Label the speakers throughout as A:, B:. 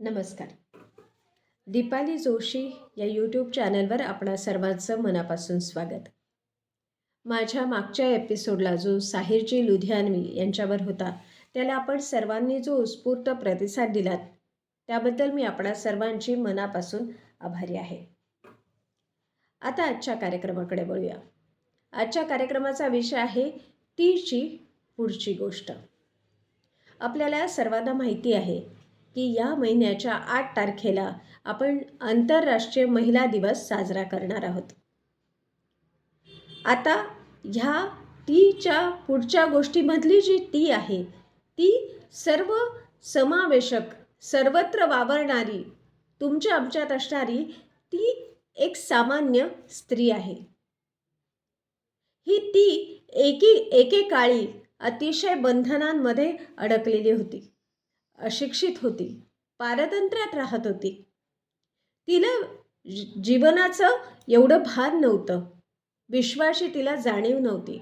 A: नमस्कार. दीपाली जोशी या यूट्यूब चॅनलवर आपणा सर्वांचं मनापासून स्वागत. माझ्या मागच्या एपिसोडला जो साहिरजी लुधियानवी यांच्यावर होता, त्याला आपण सर्वांनी जो उत्स्फूर्त प्रतिसाद दिलात त्याबद्दल मी आपणा सर्वांची मनापासून आभारी आहे. आता आजच्या कार्यक्रमाकडे वळूया. आजच्या कार्यक्रमाचा विषय आहे तीची पुढची गोष्ट. आपल्याला सर्वांना माहिती आहे की या महिन्याच्या 8 तारखेला आपण आंतरराष्ट्रीय महिला दिवस साजरा करणार आहोत. आता ह्या टीच्या पुढच्या गोष्टीमधली जी टी आहे ती सर्व समावेशक, सर्वत्र वावरणारी, तुमच्या आमच्यात असणारी ती एक सामान्य स्त्री आहे. ही टी एकेकाळी अतिशय बंधनांमध्ये अडकलेली होती, अशिक्षित होती, पारतंत्र्यात राहत होती. तिला जीवनाचं एवढं भान नव्हतं, विश्वाची तिला जाणीव नव्हती.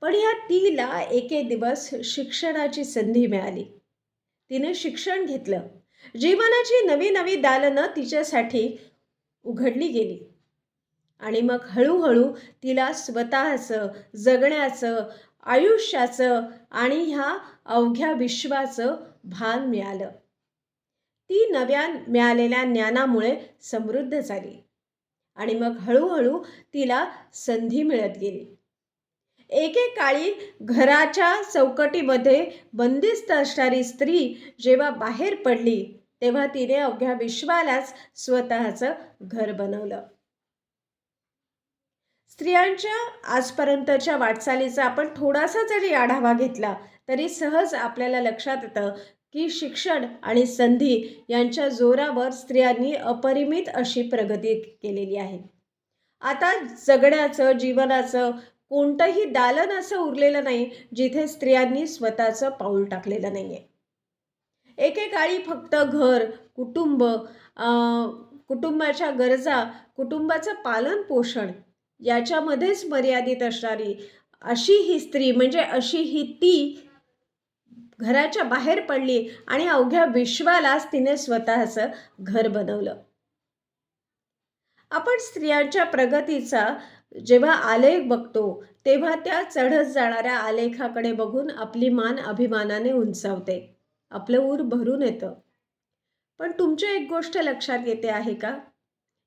A: पण या तिला एके दिवस शिक्षणाची संधी मिळाली. तिने शिक्षण घेतलं. जीवनाची नवी नवी दालनं तिच्यासाठी उघडली गेली आणि मग हळूहळू तिला स्वतःचं जगण्याचं, आयुष्याचं आणि ह्या अवघ्या विश्वाचं भान मिळालं. ती नव्या मिळालेल्या ज्ञानामुळे समृद्ध झाली आणि मग हळूहळू तिला संधी मिळत गेली. एकेकाळी घराच्या चौकटीमध्ये बंदिस्त असणारी स्त्री जेव्हा बाहेर पडली तेव्हा तिने अवघ्या विश्वालाच स्वतःचं घर बनवलं. स्त्रियांच्या आजपर्यंतच्या वाटचालीचा आपण थोडासा जरी आढावा घेतला तरी सहज आपल्याला लक्षात येतं की शिक्षण आणि संधी यांच्या जोरावर स्त्रियांनी अपरिमित अशी प्रगती केलेली आहे. आता जगण्याचं, जीवनाचं कोणतंही दालन असं उरलेलं नाही जिथे स्त्रियांनी स्वतःचं पाऊल टाकलेलं नाही आहे. एकेकाळी फक्त घर, कुटुंब, कुटुंबाच्या गरजा, कुटुंबाचं पालन पोषण याच्यामध्येच मर्यादित असणारी अशी ही स्त्री, म्हणजे अशी ही ती घराच्या बाहेर पडली आणि अवघ्या विश्वालाच तिने स्वतःचं घर बनवलं. आपण स्त्रियांच्या प्रगतीचा जेव्हा आलेख बघतो तेव्हा त्या चढत जाणाऱ्या आलेखाकडे बघून आपली मान अभिमानाने उंचावते, आपलं ऊर भरून येतं. पण तुमच्या एक गोष्ट लक्षात येते आहे का?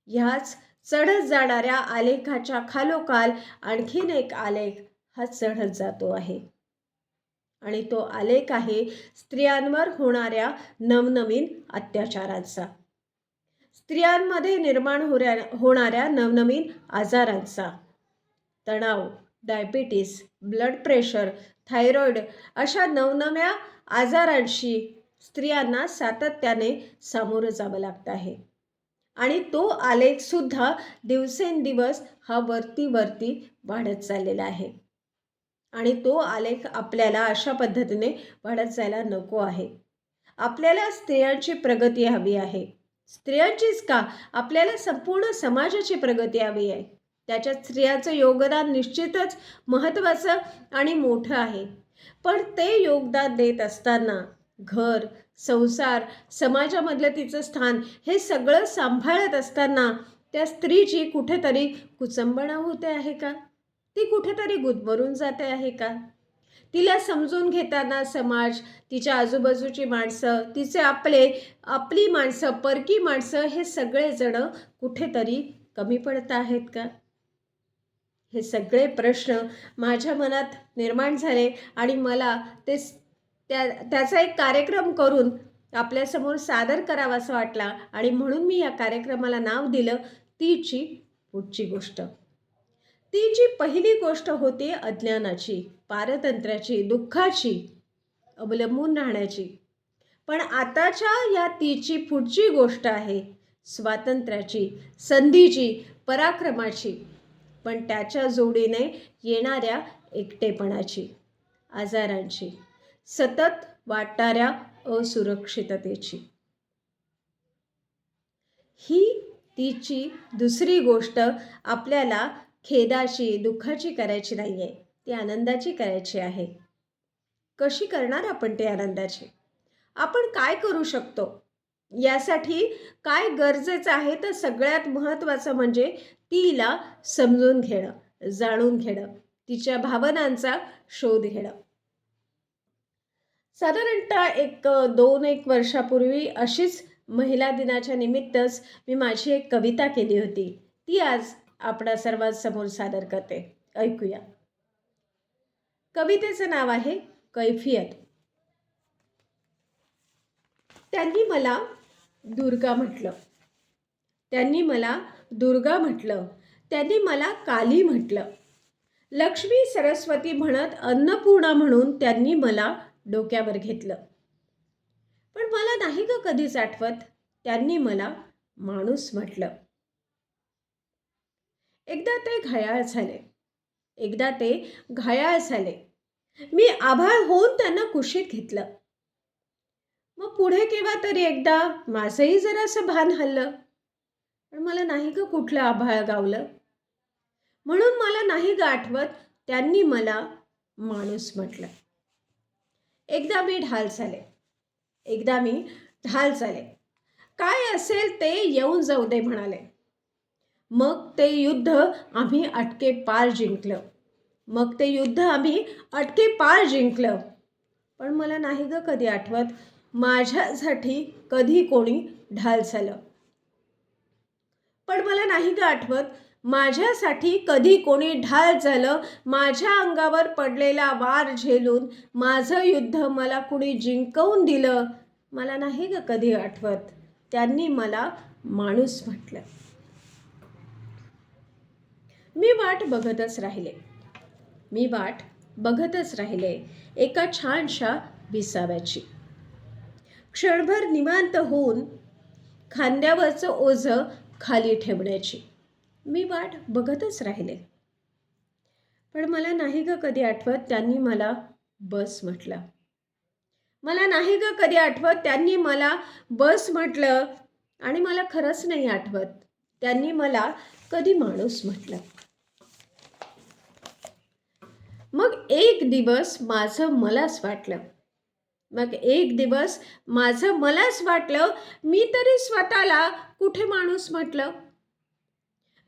A: ह्याच चढत जाणाऱ्या आलेखाच्या खालोखाल आणखीन एक आलेख हा चढत जातो आहे आणि तो आलेख आहे स्त्रियांवर होणाऱ्या नवनवीन अत्याचारांचा, स्त्रियांमध्ये निर्माण होणाऱ्या नवनवीन आजारांचा. तणाव, डायबिटीस, ब्लड प्रेशर, थायरॉइड अशा नवनव्या आजारांशी स्त्रियांना सातत्याने सामोरं जावं लागतं आहे आणि तो आलेखसुद्धा दिवसेंदिवस हा वरती वाढत चाललेला आहे आणि तो आलेख आपल्याला अशा पद्धतीने वाढत जायला नको आहे. आपल्याला स्त्रियांची प्रगती हवी आहे. स्त्रियांचीच का, आपल्याला संपूर्ण समाजाची प्रगती हवी आहे. त्याच्यात स्त्रियांचं योगदान निश्चितच महत्त्वाचं आणि मोठं आहे. पण ते योगदान देत असताना घर, संसार, समाजामधलं तिचं स्थान हे सगळं सांभाळत असताना त्या स्त्रीची कुठेतरी कुचंबणा होते आहे का? ती कुठेतरी गुदमरून जाते आहे का? तिला समजून घेताना समाज, तिच्या आजूबाजूची माणसं, तिचे आपली माणसं, परकी माणसं हे सगळेजण कुठेतरी कमी पडत आहेत का? हे सगळे प्रश्न माझ्या मनात निर्माण झाले आणि मला त्याचा एक कार्यक्रम करून आपल्यासमोर सादर करावासा वाटला आणि म्हणून मी या कार्यक्रमाला नाव दिलं तीची पुढची गोष्ट. तीची पहिली गोष्ट होती अज्ञानाची, पारतंत्र्याची, दुःखाची, अवलंबून राहण्याची. पण आताच्या या तीची पुढची गोष्ट आहे स्वातंत्र्याची, संधीची, पराक्रमाची, पण त्याच्या जोडीने येणाऱ्या एकटेपणाची, आजारांची, सतत वाटणाऱ्या असुरक्षिततेची. ही तिची दुसरी गोष्ट आपल्याला खेदाची, दुःखाची करायची नाही आहे, ती आनंदाची करायची आहे. कशी करणार आपण ते आनंदाची? आपण काय करू शकतो? यासाठी काय गरजेचं आहे, तर सगळ्यात महत्त्वाचं म्हणजे तिला समजून घेणं, जाणून घेणं, तिच्या भावनांचा शोध घेणं. साधारणतः 2-1 वर्षापूर्वी अशीच महिला दिनाच्या निमित्तच मी माझी एक कविता केली होती. ती आज आपणा सर्वांसमोर सादर करते. ऐकूया. कवितेचं नाव आहे कैफियत. त्यांनी मला दुर्गा म्हटलं. त्यांनी मला दुर्गा म्हटलं. त्यांनी मला काली म्हटलं. लक्ष्मी सरस्वती म्हणत अन्नपूर्णा म्हणून त्यांनी मला डोक्यावर घेतलं. पण मला नाही ग कधीच आठवत त्यांनी मला माणूस म्हटलं. एकदा ते घायाळ झाले. एकदा ते घायाळ झाले. मी आभाळ होऊन त्यांना कुशीत घेतलं. मग पुढे केव्हा तरी एकदा माझंही जरासं भान हल्लं. पण मला नाही ग कुठलं आभाळ गावलं. म्हणून मला नाही ग आठवत त्यांनी मला माणूस म्हटलं. एकदा मी ढाल झाले. एकदा मी ढाल झाले. काय असेल ते येऊन जाऊ दे म्हणाले. मग ते युद्ध आम्ही अटके पार जिंकलं. मग ते युद्ध आम्ही अटके पार जिंकलं. पण मला नाही ग कधी आठवत माझ्यासाठी कधी कोणी ढाल झालं. पण मला नाही ग आठवत माझ्यासाठी कधी कोणी ढाल झालं. माझ्या अंगावर पडलेला वार झेलून माझं युद्ध मला कुणी जिंकवून दिलं. मला नाही ग कधी आठवत त्यांनी मला माणूस म्हटलं. मी वाट बघतच राहिले. मी वाट बघतच राहिले एका छानशा विसाव्याची. क्षणभर निवांत होऊन खांद्यावरचं ओझं खाली ठेवण्याची. मी वाट बघतच राहिले. पण मला नाही ग कधी आठवत त्यांनी मला बस म्हटलं. मला नाही ग कधी आठवत त्यांनी मला बस म्हटलं. आणि मला खरंच नाही आठवत त्यांनी मला कधी माणूस म्हटलं. मग एक दिवस माझं मलाच वाटलं. मग एक दिवस माझं मलाच वाटलं मी तरी स्वतःला कुठे माणूस म्हटलं.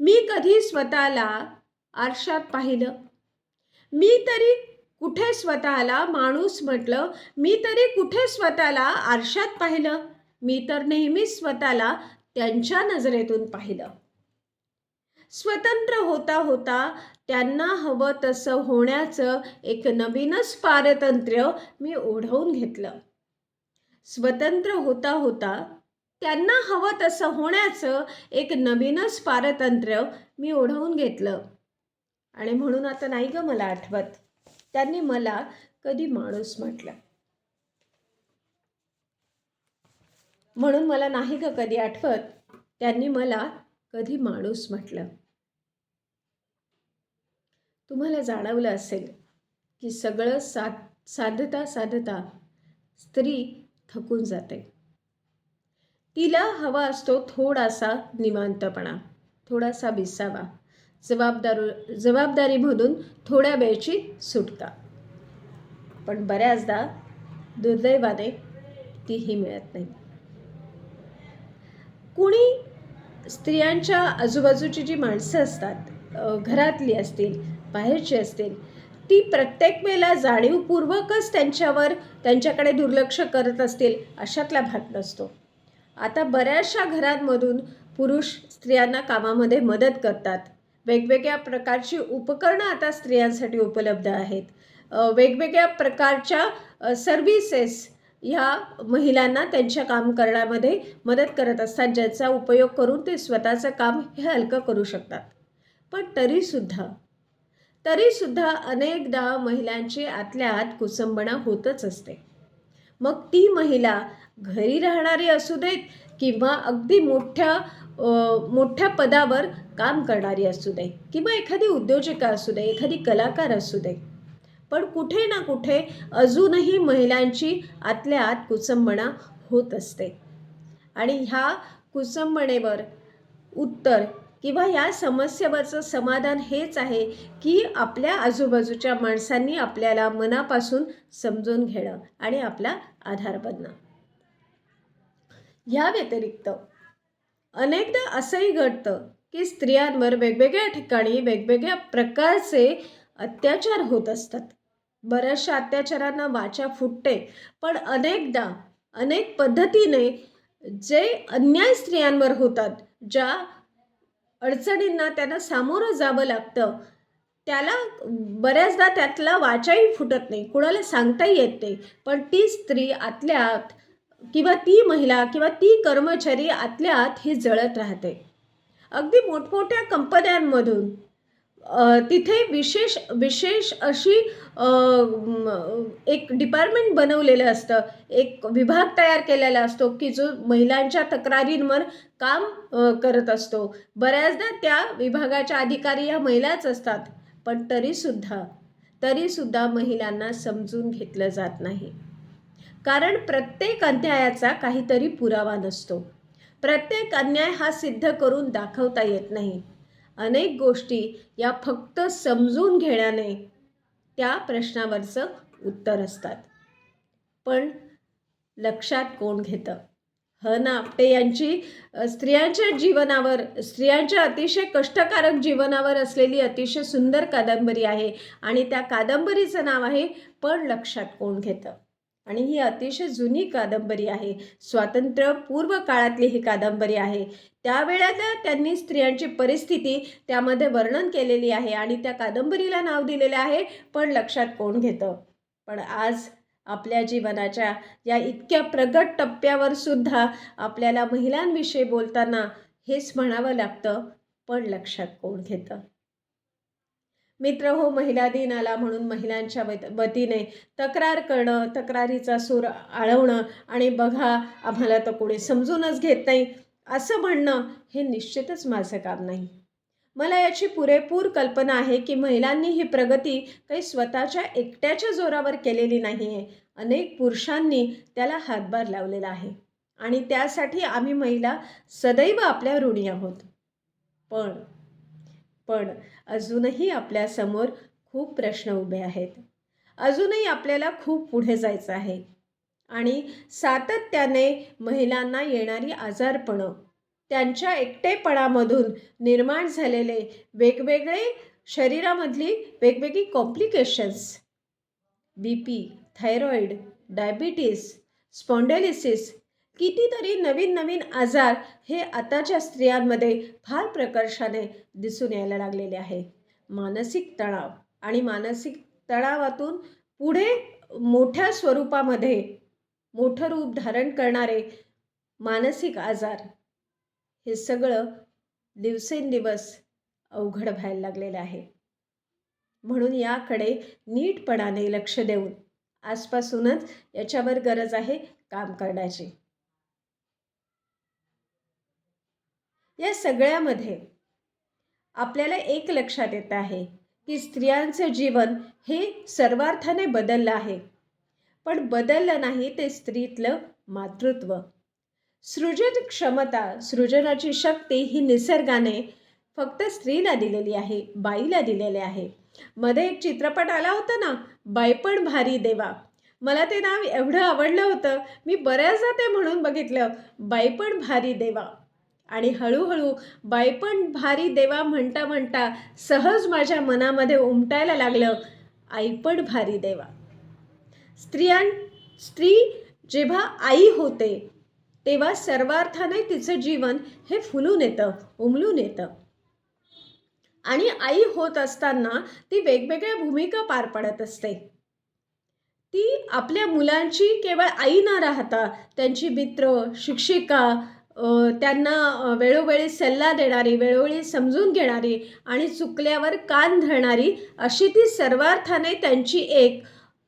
A: मी कधी स्वतःला आरशात पाहिलं. मी तरी कुठे स्वतःला माणूस म्हटलं. मी तरी कुठे स्वतःला आरशात पाहिलं. मी तर नेहमीच स्वतःला त्यांच्या नजरेतून पाहिलं. स्वतंत्र होता होता त्यांना हवं तसं होण्याचं एक नवीनच पारतंत्र्य मी ओढवून घेतलं. स्वतंत्र होता होता त्यांना हवं तसं होण्याचं एक नवीनच पारतंत्र्य मी ओढवून घेतलं. आणि म्हणून आता नाही ग मला आठवत त्यांनी मला कधी माणूस म्हटलं. म्हणून मला नाही ग कधी आठवत त्यांनी मला कधी माणूस म्हटलं. तुम्हाला जाणवलं असेल की सगळं साधता साधता स्त्री थकून जाते. तिला हवा असतो थोडासा निवांतपणा, थोडासा विसावा, जबाबदारीमधून थोड्या वेळची सुटका. पण बऱ्याचदा दुर्दैवाने तीही मिळत नाही. कुणी स्त्रियांच्या आजूबाजूची जी माणसं असतात, घरातली असतील, बाहेरची असतील, ती प्रत्येक वेळेला जाणीवपूर्वकच त्यांच्याकडे दुर्लक्ष करत असतील अशातला भाग नसतो. आता बऱ्याचशा घरांमधून पुरुष स्त्रियांना कामामध्ये मदत करतात. वेगवेगळ्या प्रकारची उपकरणं आता स्त्रियांसाठी उपलब्ध आहेत. वेगवेगळ्या प्रकारच्या सर्व्हिसेस ह्या महिलांना त्यांच्या काम करण्यामध्ये मदत करत असतात, ज्याचा उपयोग करून ते स्वतःचं काम हे हलकं करू शकतात. पण तरीसुद्धा अनेकदा महिलांची आतल्या आत कुचंबणा होतच असते. मग ती महिला घरी राहणारी असू देत किंवा अगदी मोठ्या पदावर काम करणारी असू दे किंवा एखादी उद्योजिका असू दे, एखादी कलाकार असू दे, पण कुठे ना कुठे अजूनही महिलांची आतल्या आत कुचंबणा होत असते. आणि ह्या कुचंबणेवर उत्तर किंवा या समस्येवरचं समाधान हेच आहे की आपल्या आजूबाजूच्या माणसांनी आपल्याला मनापासून समजून घेणं आणि आपला आधार बनणं. ह्या व्यतिरिक्त अनेकदा असंही घडतं की स्त्रियांवर वेगवेगळ्या ठिकाणी वेगवेगळ्या प्रकारचे अत्याचार होत असतात. बऱ्याचशा अत्याचारांना वाचा फुटते, पण अनेकदा अनेक पद्धतीने जे अन्याय स्त्रियांवर होतात, ज्या अडचणींना त्यांना सामोरं जावं लागतं, त्याला बऱ्याचदा त्यातला वाचाही फुटत नाही, कुणाला सांगताही येत नाही. पण ती स्त्री आतल्या आत किंवा ती महिला किंवा ती कर्मचारी आतल्या आत ही जळत राहते. अगदी मोठमोठ्या कंपन्यांमधून तिथे विशेष विशेष अशी एक डिपार्टमेंट बनवलेलं असतं, एक विभाग तयार केलेला असतो की जो महिलांच्या तक्रारींवर काम करत असतो. बऱ्याचदा त्या विभागाच्या अधिकारी या महिलाच असतात, पण तरीसुद्धा महिलांना समजून घेतलं जात नाही. कारण प्रत्येक अन्यायाचा काहीतरी पुरावा नसतो. प्रत्येक अन्याय हा सिद्ध करून दाखवता येत नाही. अनेक गोष्टी या फक्त समजून घेण्याने त्या प्रश्नावरचं उत्तर असतात. पण लक्षात कोण घेतं? ना आपटे यांची स्त्रियांच्या जीवनावर, स्त्रियांच्या अतिशय कष्टकारक जीवनावर असलेली अतिशय सुंदर कादंबरी आहे आणि त्या कादंबरीचं नाव आहे पण लक्षात कोण घेतं. आणि ही अतिशय जुनी कादंबरी आहे. स्वातंत्र्यपूर्व काळातली ही कादंबरी आहे. त्यावेळेला त्यांनी स्त्रियांची परिस्थिती त्यामध्ये वर्णन केलेली आहे आणि त्या कादंबरीला नाव दिलेलं आहे पण लक्षात कोण घेतं. पण आज आपल्या जीवनाच्या या इतक्या प्रगत टप्प्यावर सुद्धा आपल्याला महिलांविषयी बोलताना हेच म्हणावं लागतं, पण लक्षात कोण घेतं. मित्र हो, महिला दिन आला म्हणून महिलांच्या वतीने तक्रार करणं, तक्रारीचा सूर आळवणं आणि बघा आम्हाला तर कोणी समजूनच घेत नाही असं म्हणणं हे निश्चितच माझं काम नाही. मला याची पुरेपूर कल्पना आहे की महिलांनी ही प्रगती काही स्वतःच्या एकट्याच्या जोरावर केलेली नाही आहे. अनेक पुरुषांनी त्याला हातभार लावलेला आहे आणि त्यासाठी आम्ही महिला सदैव आपल्या ऋणी आहोत. पण अजूनही आपल्यासमोर खूप प्रश्न उभे आहेत. अजूनही आपल्याला खूप पुढे जायचं आहे आणि सातत्याने महिलांना येणारी आजारपणं, त्यांच्या एकटेपणामधून निर्माण झालेले वेगवेगळे शरीरामधली वेगवेगळी कॉम्प्लिकेशन्स, BP, थायरॉईड, डायबिटीस, स्पॉन्डेलिसिस, कितीतरी नवीन नवीन आजार हे आताच्या स्त्रियांमध्ये फार प्रकर्षाने दिसून यायला लागलेले आहे. मानसिक तणाव आणि मानसिक तणावातून पुढे मोठ्या स्वरूपामध्ये मोठं रूप धारण करणारे मानसिक आजार, हे सगळं दिवसेंदिवस अवघड व्हायला लागलेलं आहे. म्हणून याकडे नीटपणाने लक्ष देऊन आजपासूनच याच्यावर गरज आहे काम करण्याची. या सगळ्यामध्ये आपल्याला एक लक्षात येत आहे की स्त्रियांचं जीवन हे सर्वार्थाने बदललं आहे. पण बदललं नाही ते स्त्रीतलं मातृत्व. सृजन क्षमता, सृजनाची शक्ती ही निसर्गाने फक्त स्त्रीला दिलेली आहे, बाईला दिलेली आहे. मध्ये एक चित्रपट आला होता ना, बाईपण भारी देवा. मला ते नाव एवढं आवडलं होतं, मी बऱ्याचदा ते म्हणून बघितलं, बाईपण भारी देवा. आणि हळूहळू बाईपण भारी देवा म्हणता म्हणता सहज माझ्या मनामध्ये उमटायला लागलं, आईपण भारी देवा. स्त्री जेव्हा आई होते तेव्हा सर्वार्थाने तिचं जीवन हे फुलून येतं, उमलून येतं. आणि आई होत असताना ती वेगवेगळ्या भूमिका पार पाडत असते. ती आपल्या मुलांची केवळ आई न राहता त्यांची मित्र, शिक्षिका, त्यांना वेळोवेळी सल्ला देणारी, वेळोवेळी समजून घेणारी आणि चुकल्यावर कान धरणारी अशी ती सर्वार्थाने त्यांची एक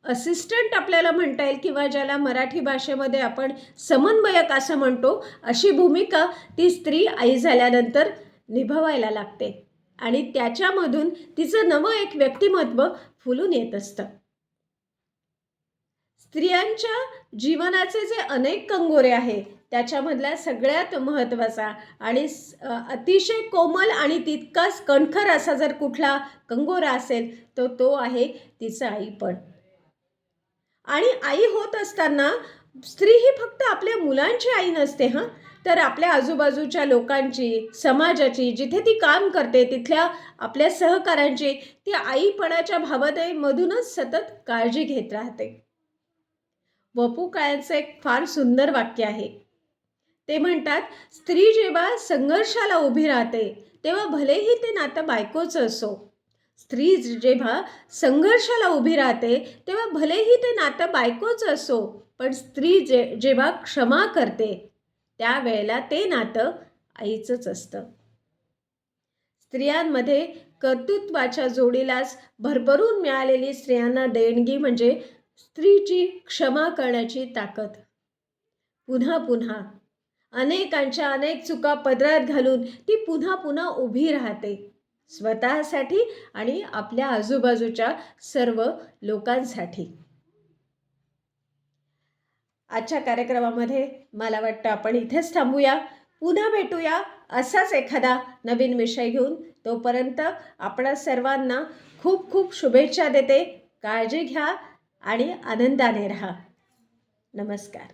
A: असिस्टंट आपल्याला म्हणता येईल किंवा ज्याला मराठी भाषेमध्ये आपण समन्वयक असं म्हणतो, अशी भूमिका ती स्त्री आई झाल्यानंतर निभवायला लागते आणि त्याच्यामधून तिचं नवं एक व्यक्तिमत्व फुलून येत असतं. स्त्रियांच्या जीवनाचे जे अनेक कंगोरे आहेत त्याच्यामधला सगळ्यात महत्त्वाचा आणि अतिशय कोमल आणि तितकाच कणखर असा जर कुठला कंगोरा असेल तर तो आहे तिचं आईपण. आणि आई होत असताना स्त्री ही फक्त आपल्या मुलांची आई नसते हां, तर आपल्या आजूबाजूच्या लोकांची, समाजाची, जिथे ती काम करते तिथल्या आपल्या सहकाऱ्यांची, ती आईपणाच्या भावनेमधूनच सतत काळजी घेत राहते. वपू काळ्यांचं एक फार सुंदर वाक्य आहे. ते म्हणतात, स्त्री जेव्हा संघर्षाला उभी राहते, तेव्हा भलेही ते नातं बायकोचं असो. स्त्री जेव्हा संघर्षाला उभी राहते, तेव्हा भलेही ते नातं बायकोचं असो, पण स्त्री जेव्हा क्षमा करते, त्यावेळेला ते नातं आईचंच असतं. स्त्रियांमध्ये कर्तृत्वाच्या जोडीलाच भरभरून मिळालेली स्त्रियांना देणगी म्हणजे स्त्रीची क्षमा करण्याची ताकद. पुन्हा पुन्हा अनेकांच्या अनेक चुका पदरात घालून ती पुन्हा पुन्हा उभी राहते, स्वतःसाठी आणि आपल्या आजूबाजूच्या सर्व लोकांसाठी. आजच्या कार्यक्रमामध्ये मला वाटतं आपण इथेच थांबूया. पुन्हा भेटूया असाच एखादा नवीन विषय घेऊन. तोपर्यंत आपणा सर्वांना खूप खूप शुभेच्छा देते. काळजी घ्या आणि आनंदाने राहा. नमस्कार.